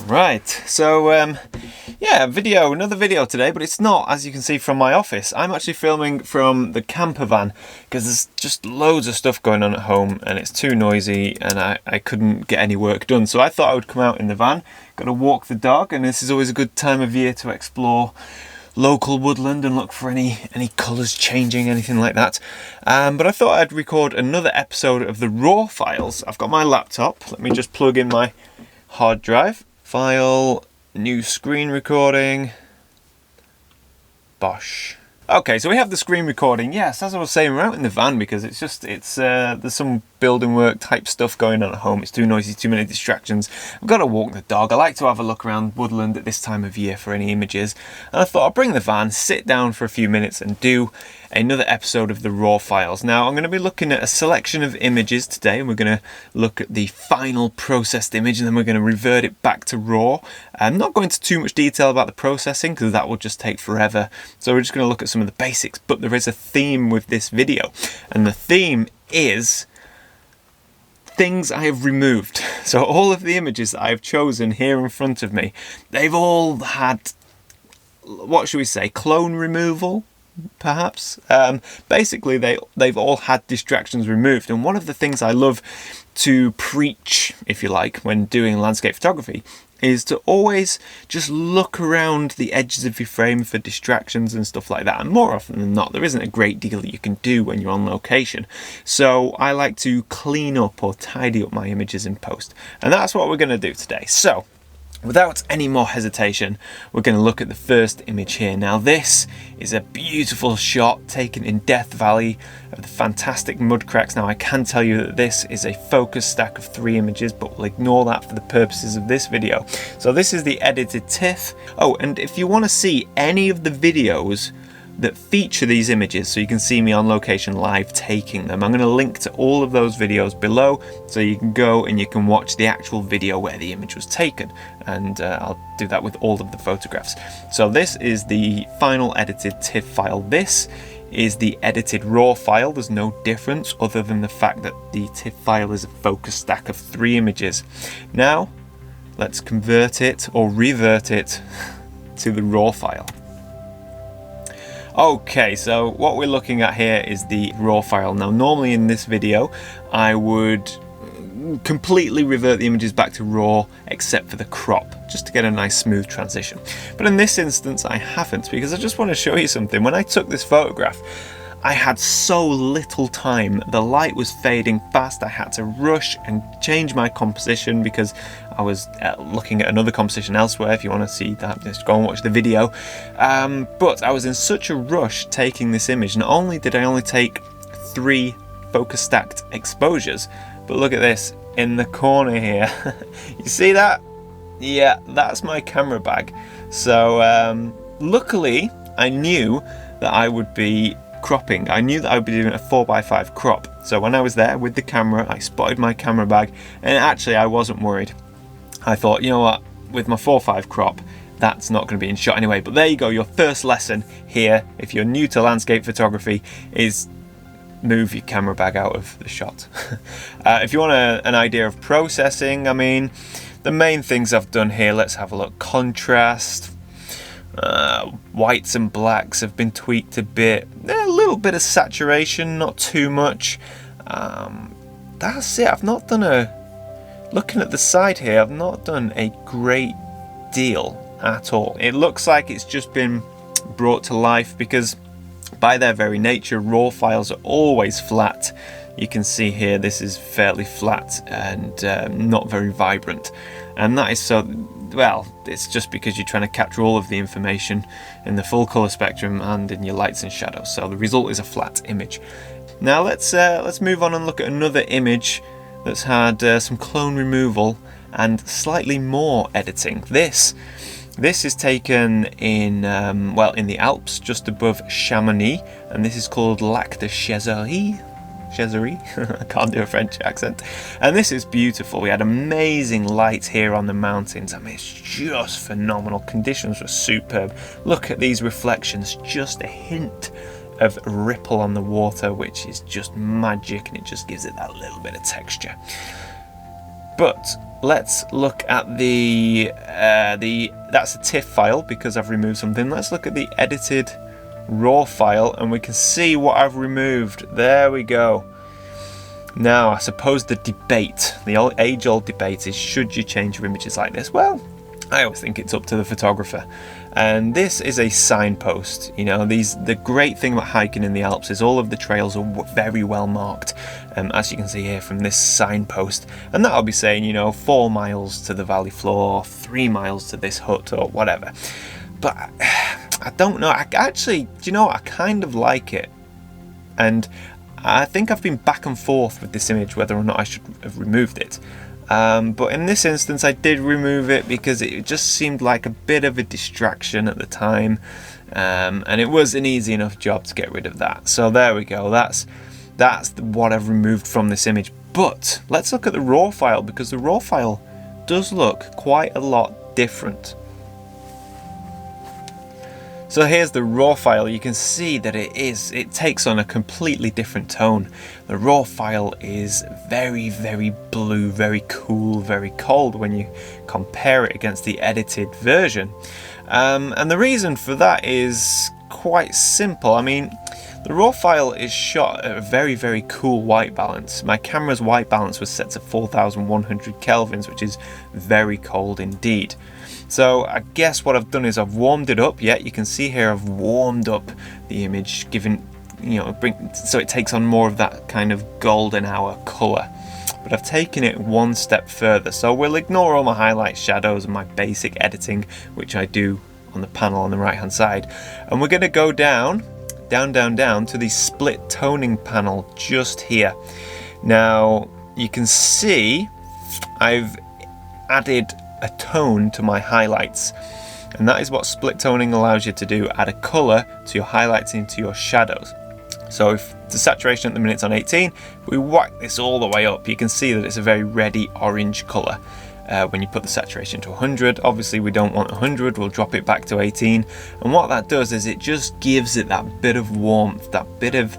Right, so yeah, another video today, but it's not, as you can see, from my office. I'm actually filming from the camper van because there's just loads of stuff going on at home and it's too noisy and I couldn't get any work done. So I thought I would come out in the van, got to walk the dog, and this is always a good time of year to explore local woodland and look for any colours changing, anything like that. But I thought I'd record another episode of the raw files. I've got my laptop, let me just plug in my hard drive. File, new screen recording, bosh. Okay, so we have the screen recording. Yes, as I was saying, we're out in the van because there's some building work type stuff going on at home. It's too noisy, too many distractions. I've got to walk the dog. I like to have a look around woodland at this time of year for any images. And I thought I'll bring the van, sit down for a few minutes and do another episode of the raw files. Now I'm going to be looking at a selection of images today, and we're going to look at the final processed image and then we're going to revert it back to raw. I'm not going into too much detail about the processing because that will just take forever. So we're just going to look at some of the basics, but there is a theme with this video, and the theme is things I have removed. So all of the images that I've chosen here in front of me, they've all had, what should we say, clone removal, perhaps. Basically they've all had distractions removed, and one of the things I love to preach, if you like, when doing landscape photography is to always just look around the edges of your frame for distractions and stuff like that. And more often than not, there isn't a great deal that you can do when you're on location. So I like to clean up or tidy up my images in post. And that's what we're going to do today. So without any more hesitation, we're going to look at the first image here. Now this is a beautiful shot taken in Death Valley of the fantastic mud cracks. Now I can tell you that this is a focus stack of 3 images, but we'll ignore that for the purposes of this video. So this is the edited TIFF. Oh, and if you want to see any of the videos that feature these images, so you can see me on location live taking them, I'm going to link to all of those videos below, so you can go and you can watch the actual video where the image was taken, and I'll do that with all of the photographs. So this is the final edited TIFF file. This is the edited raw file. There's no difference other than the fact that the TIFF file is a focus stack of 3 images. Now let's convert it or revert it to the raw file. Okay, so what we're looking at here is the raw file. Now normally in this video I would completely revert the images back to raw except for the crop, just to get a nice smooth transition. But in this instance I haven't, because I just want to show you something. When I took this photograph, I had so little time. The light was fading fast. I had to rush and change my composition because I was looking at another composition elsewhere. If you want to see that, just go and watch the video. But I was in such a rush taking this image. Not only did I only take 3 focus stacked exposures, but look at this in the corner here. You see that? Yeah, that's my camera bag. So luckily I knew that I would be cropping. I knew that I would be doing a 4x5 crop. So when I was there with the camera, I spotted my camera bag, and actually I wasn't worried. I thought, you know what, with my 4x5 crop, that's not going to be in shot anyway. But there you go, your first lesson here, if you're new to landscape photography, is move your camera bag out of the shot. If you want an idea of processing, I mean, the main things I've done here, let's have a look. Contrast, whites and blacks have been tweaked a bit. A little bit of saturation, not too much. That's it. I've not done looking at the side here, I've not done a great deal at all. It looks like it's just been brought to life because by their very nature, raw files are always flat. You can see here this is fairly flat and not very vibrant, and that is so, well, it's just because you're trying to capture all of the information in the full color spectrum and in your lights and shadows, so the result is a flat image. Now let's move on and look at another image that's had some clone removal and slightly more editing. This is taken in in the Alps just above Chamonix, and this is called Lac de Chézerie. I can't do a French accent. And this is beautiful. We had amazing light here on the mountains. I mean, it's just phenomenal. Conditions were superb. Look at these reflections, just a hint of ripple on the water, which is just magic, and it just gives it that little bit of texture. But let's look at that's a TIFF file because I've removed something. Let's look at the edited raw file and we can see what I've removed. There we go. Now, I suppose the age-old debate is, should you change your images like this? Well, I always think it's up to the photographer. And this is a signpost. You know, the great thing about hiking in the Alps is all of the trails are very well marked, as you can see here from this signpost. And that'll be saying, you know, 4 miles to the valley floor, 3 miles to this hut, or whatever. But I don't know. Actually, do you know what? I kind of like it. And I think I've been back and forth with this image whether or not I should have removed it. But in this instance I did remove it because it just seemed like a bit of a distraction at the time, and it was an easy enough job to get rid of that. So there we go, that's what I've removed from this image. But let's look at the raw file, because the raw file does look quite a lot different. So here's the raw file. You can see that it takes on a completely different tone. The raw file is very, very blue, very cool, very cold when you compare it against the edited version. And the reason for that is quite simple. I mean, the raw file is shot at a very, very cool white balance. My camera's white balance was set to 4100 kelvins, which is very cold indeed. So I guess what I've done is I've warmed it up. Yeah, you can see here I've warmed up the image, given, you know, so it takes on more of that kind of golden hour colour. But I've taken it one step further. So we'll ignore all my highlights, shadows and my basic editing, which I do on the panel on the right hand side. And we're going to go down to the split toning panel just here. Now you can see I've added a tone to my highlights, and that is what split toning allows you to do, add a colour to your highlights into your shadows. So if the saturation at the minute's on 18, if we whack this all the way up, you can see that it's a very reddy orange colour. When you put the saturation to 100, obviously we don't want 100, we'll drop it back to 18, and what that does is it just gives it that bit of warmth, that bit of,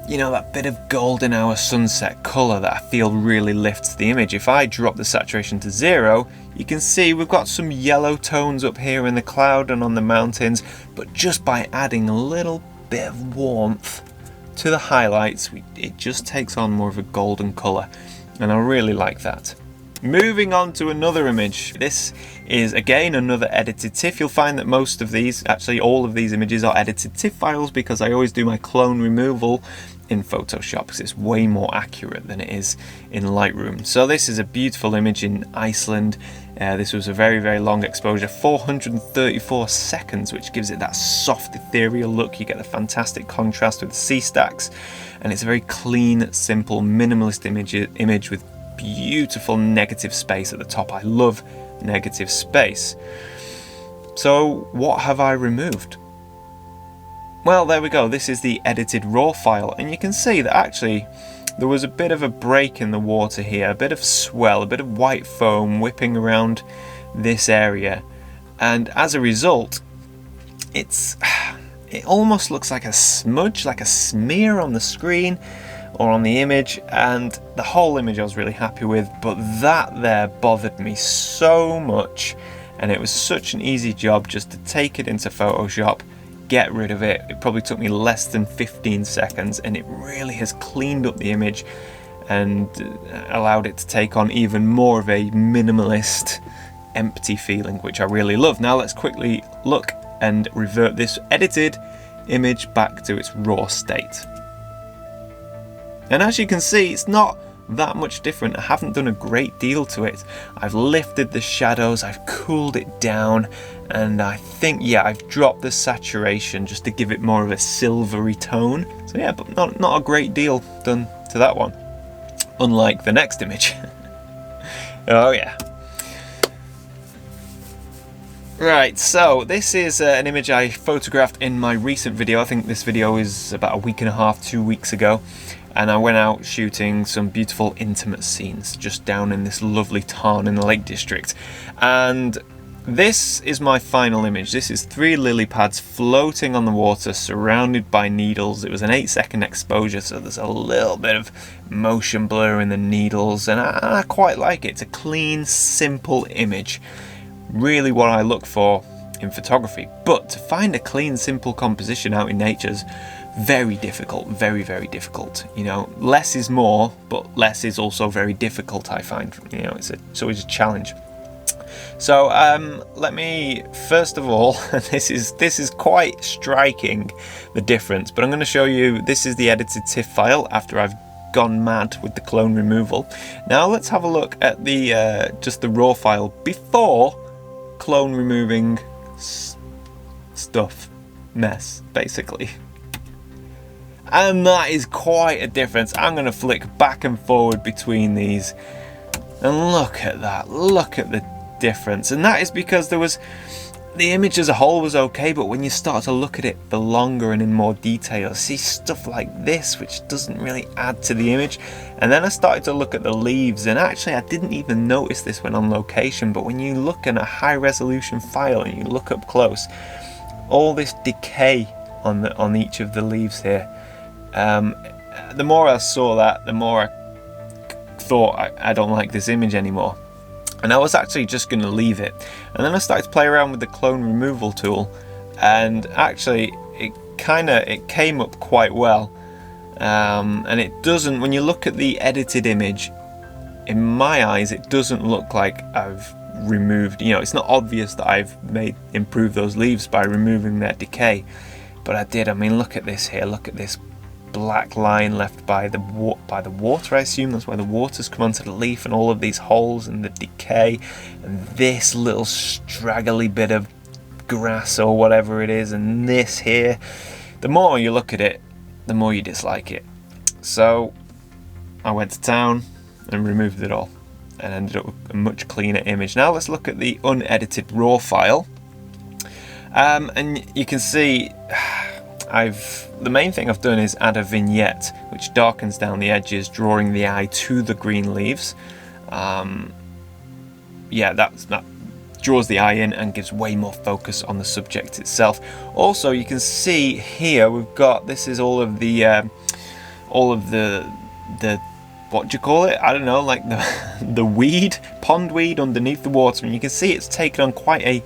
you know, that bit of golden hour sunset colour that I feel really lifts the image. If I drop the saturation to 0, you can see we've got some yellow tones up here in the cloud and on the mountains, but just by adding a little bit of warmth to the highlights, it just takes on more of a golden colour, and I really like that. Moving on to another image. This is again another edited TIFF. You'll find that most of these, actually all of these images, are edited TIFF files because I always do my clone removal in Photoshop because it's way more accurate than it is in Lightroom. So this is a beautiful image in Iceland. This was a very, very long exposure, 434 seconds, which gives it that soft ethereal look. You get the fantastic contrast with sea stacks, and it's a very clean, simple, minimalist image with beautiful negative space at the top. I love negative space. So what have I removed? Well, there we go. This is the edited raw file, and you can see that actually there was a bit of a break in the water here, a bit of swell, a bit of white foam whipping around this area, and as a result it almost looks like a smudge, like a smear on the screen or on the image, and the whole image I was really happy with, but that there bothered me so much, and it was such an easy job just to take it into Photoshop, get rid of it. It probably took me less than 15 seconds, and it really has cleaned up the image and allowed it to take on even more of a minimalist, empty feeling, which I really love. Now let's quickly look and revert this edited image back to its raw state. And as you can see, it's not that much different. I haven't done a great deal to it. I've lifted the shadows, I've cooled it down, and I think, yeah, I've dropped the saturation just to give it more of a silvery tone. So yeah, but not a great deal done to that one. Unlike the next image. Oh yeah. Right, so this is an image I photographed in my recent video. I think this video is about a week and a half, 2 weeks ago. And I went out shooting some beautiful intimate scenes just down in this lovely tarn in the Lake District. And this is my final image. This is 3 lily pads floating on the water, surrounded by needles. It was an 8-second exposure, so there's a little bit of motion blur in the needles, and I quite like it. It's a clean, simple image. Really what I look for in photography. But to find a clean, simple composition out in nature is very difficult, very, very difficult. You know, less is more, but less is also very difficult, I find. You know, it's always a challenge. So let me, first of all, this is quite striking, the difference, but I'm going to show you, this is the edited TIFF file after I've gone mad with the clone removal. Now let's have a look at the just the raw file before clone removing stuff, mess, basically. And that is quite a difference. I'm going to flick back and forward between these, and look at that, look at the difference. And that is because the image as a whole was okay, but when you start to look at it for longer and in more detail, see stuff like this which doesn't really add to the image. And then I started to look at the leaves, and actually I didn't even notice this when on location, but when you look in a high resolution file and you look up close, all this decay on each of the leaves here, the more I saw that, the more I thought I don't like this image anymore. And I was actually just going to leave it, and then I started to play around with the clone removal tool, and actually it came up quite well. And it doesn't, when you look at the edited image, in my eyes it doesn't look like I've removed, you know, it's not obvious that I've improved those leaves by removing that decay, but I did. I mean, look at this here, look at this black line left by the water. I assume that's where the water's come onto the leaf, and all of these holes and the decay, and this little straggly bit of grass or whatever it is, and this here. The more you look at it, the more you dislike it. So I went to town and removed it all and ended up with a much cleaner image. Now let's look at the unedited raw file, and you can see the main thing I've done is add a vignette which darkens down the edges, drawing the eye to the green leaves. Yeah, that draws the eye in and gives way more focus on the subject itself. Also, you can see here we've got, this is all of the what do you call it? I don't know, like the weed, pond weed underneath the water, and you can see it's taken on quite a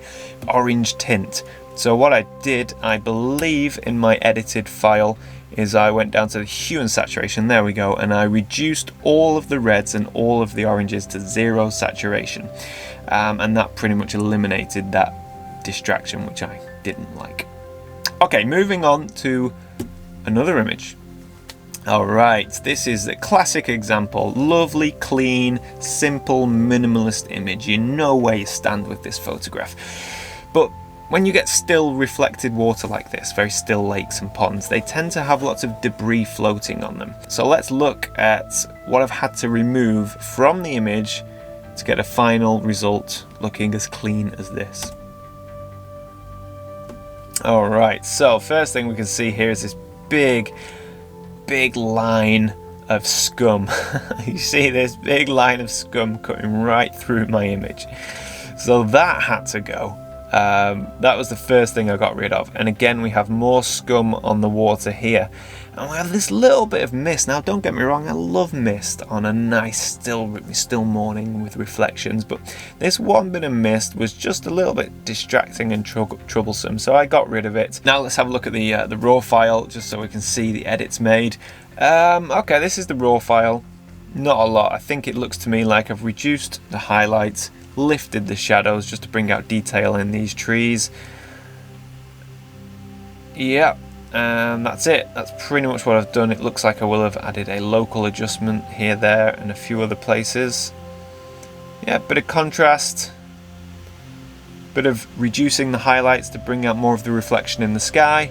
orange tint. So what I did, I believe, in my edited file is I went down to the hue and saturation, there we go, and I reduced all of the reds and all of the oranges to 0 saturation. And that pretty much eliminated that distraction, which I didn't like. Okay, moving on to another image. Alright, this is the classic example. Lovely, clean, simple, minimalist image. You know where you stand with this photograph. But when you get still reflected water like this, very still lakes and ponds, they tend to have lots of debris floating on them. So let's look at what I've had to remove from the image to get a final result looking as clean as this. Alright, so first thing we can see here is this big line of scum. You see this big line of scum cutting right through my image. So that had to go. That was the first thing I got rid of. And again, we have more scum on the water here. And we have this little bit of mist. Now, don't get me wrong, I love mist on a nice still morning with reflections, but this one bit of mist was just a little bit distracting and troublesome, so I got rid of it. Now let's have a look at the raw file, just so we can see the edits made. Okay, this is the raw file. Not a lot. I think it looks to me like I've reduced the highlights, lifted the shadows just to bring out detail in these trees. Yeah, and that's it. That's pretty much what I've done. It looks like I will have added a local adjustment here, there, and a few other places. Yeah, bit of contrast, bit of reducing the highlights to bring out more of the reflection in the sky,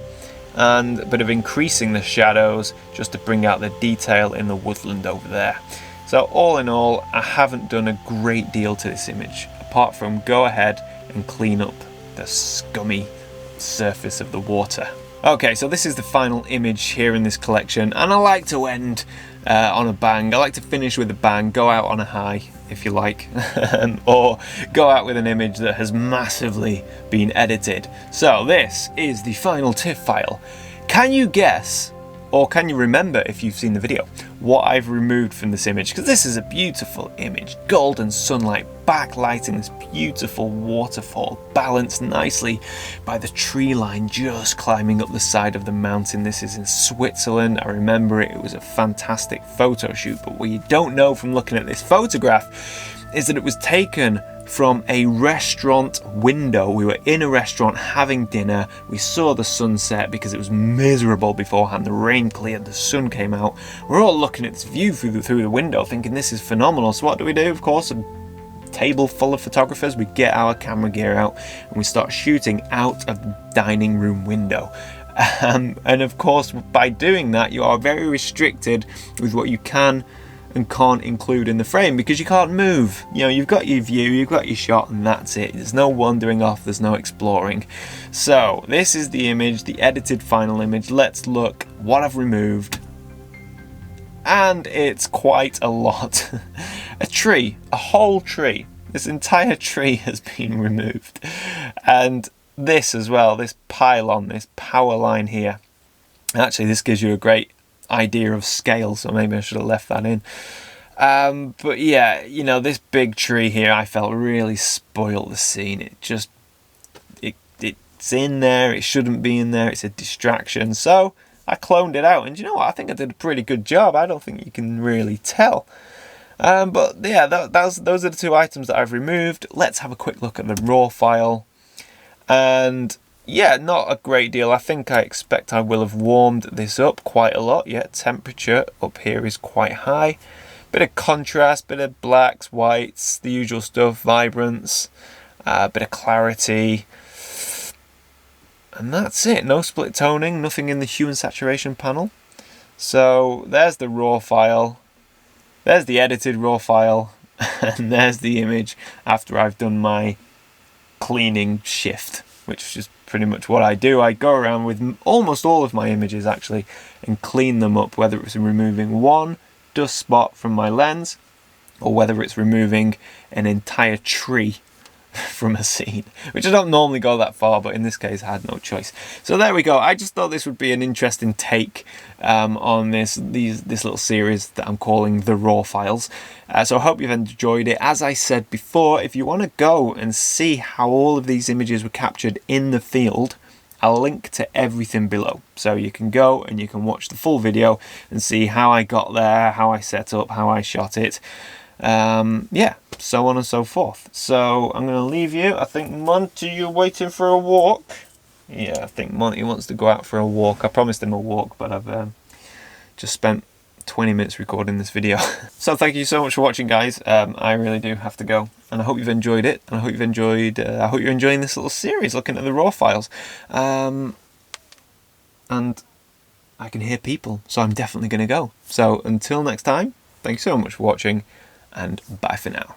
and a bit of increasing the shadows just to bring out the detail in the woodland over there. So all in all, I haven't done a great deal to this image, apart from go ahead and clean up the scummy surface of the water. Okay, so this is the final image here in this collection, and I like to end on a bang. I like to finish with a bang, go out on a high, if you like, or go out with an image that has massively been edited. So this is the final TIFF file. Can you guess, or can you remember if you've seen the video, what I've removed from this image? Because this is a beautiful image, golden sunlight backlighting this beautiful waterfall, balanced nicely by the tree line just climbing up the side of the mountain. This is in Switzerland. I remember it was a fantastic photo shoot, but what you don't know from looking at this photograph is that it was taken from a restaurant window. We were in a restaurant having dinner. We saw the sunset because it was miserable beforehand. The rain cleared, the sun came out. We're all looking at this view through the window thinking this is phenomenal. So what do? Of course, a table full of photographers. We get our camera gear out and we start shooting out of the dining room window. And of course, by doing that, you are very restricted with what you can and can't include in the frame because you can't move. You know, you've got your view, you've got your shot, and that's it. There's no wandering off, there's no exploring. So this is the image, the edited final image. Let's look what I've removed. And it's quite a lot. A tree, a whole tree. This entire tree has been removed. And this as well, this pylon, this power line here. Actually, this gives you a great idea of scale, so maybe I should have left that in. But yeah, you know, this big tree here, I felt really spoiled the scene. It's in there, it shouldn't be in there, it's a distraction. So I cloned it out, and you know what, I think I did a pretty good job. I don't think you can really tell. But yeah, those are the two items that I've removed. Let's have a quick look at the raw file. And yeah, not a great deal. I expect I will have warmed this up quite a lot. Yeah, temperature up here is quite high. Bit of contrast, bit of blacks, whites, the usual stuff, vibrance, bit of clarity. And that's it. No split toning, nothing in the hue and saturation panel. So there's the raw file. There's the edited raw file. And there's the image after I've done my cleaning shift, which is pretty much what I do. I go around with almost all of my images actually and clean them up, whether it's removing one dust spot from my lens or whether it's removing an entire tree from a scene, which I don't normally go that far, but in this case I had no choice. So there we go. I just thought this would be an interesting take on this little series that I'm calling the raw files. So I hope you've enjoyed it. As I said before, if you want to go and see how all of these images were captured in the field, I'll link to everything below, so you can go and you can watch the full video and see how I got there, how I set up, how I shot it. Yeah, so on and so forth. So I'm going to leave you. I think Monty, you're waiting for a walk. Yeah, I think Monty wants to go out for a walk. I promised him a walk, but I've just spent 20 minutes recording this video. So thank you so much for watching, guys. I really do have to go, and I hope you've enjoyed it, and I hope you've enjoyed I hope you're enjoying this little series looking at the raw files. And I can hear people, so I'm definitely going to go. So until next time, thank you so much for watching, and bye for now.